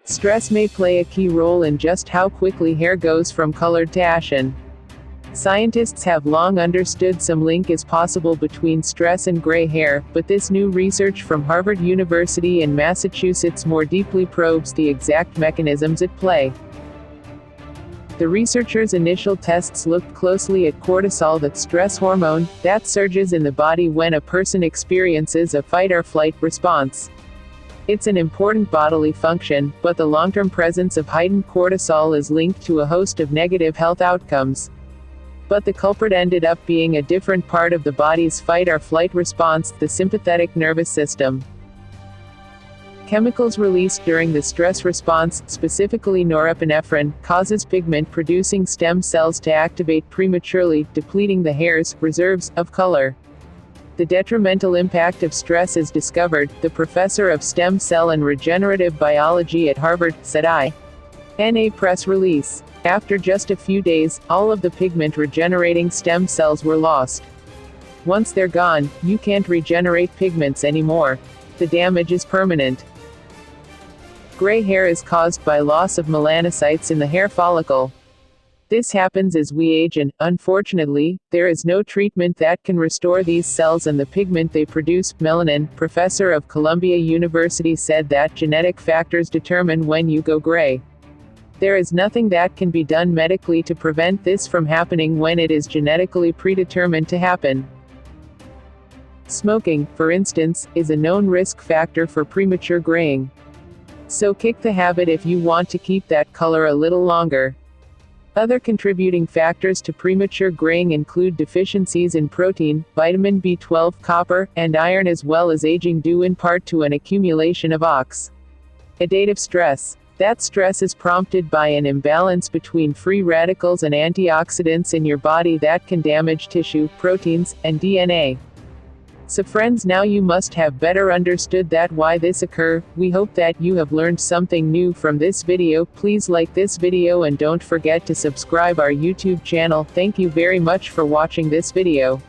Stress may play a key role in just how quickly hair goes from colored to ashen. Scientists have long understood some link is possible between stress and gray hair, but this new research from Harvard University in Massachusetts more deeply probes the exact mechanisms at play. The researchers' initial tests looked closely at cortisol, that stress hormone, that surges in the body when a person experiences a fight-or-flight response. It's an important bodily function, but the long-term presence of heightened cortisol is linked to a host of negative health outcomes. But the culprit ended up being a different part of the body's fight-or-flight response, the sympathetic nervous system. Chemicals released during the stress response, specifically norepinephrine, causes pigment-producing stem cells to activate prematurely, depleting the hair's reserves of color. The detrimental impact of stress is discovered, the professor of stem cell and regenerative biology at Harvard said in a press release. After just a few days, all of the pigment-regenerating stem cells were lost. Once they're gone, you can't regenerate pigments anymore. The damage is permanent. Gray hair is caused by loss of melanocytes in the hair follicle. This happens as we age and, unfortunately, there is no treatment that can restore these cells and the pigment they produce. Melanin, professor of Columbia University, said that genetic factors determine when you go gray. There is nothing that can be done medically to prevent this from happening when it is genetically predetermined to happen. Smoking, for instance, is a known risk factor for premature graying. So kick the habit if you want to keep that color a little longer. Other contributing factors to premature graying include deficiencies in protein, vitamin B12, copper, and iron, as well as aging due in part to an accumulation of oxidative stress. That stress is prompted by an imbalance between free radicals and antioxidants in your body that can damage tissue, proteins, and DNA. So friends, now you must have better understood that why this occur. We hope that you have learned something new from this video. Please like this video and don't forget to subscribe our YouTube channel. Thank you very much for watching this video.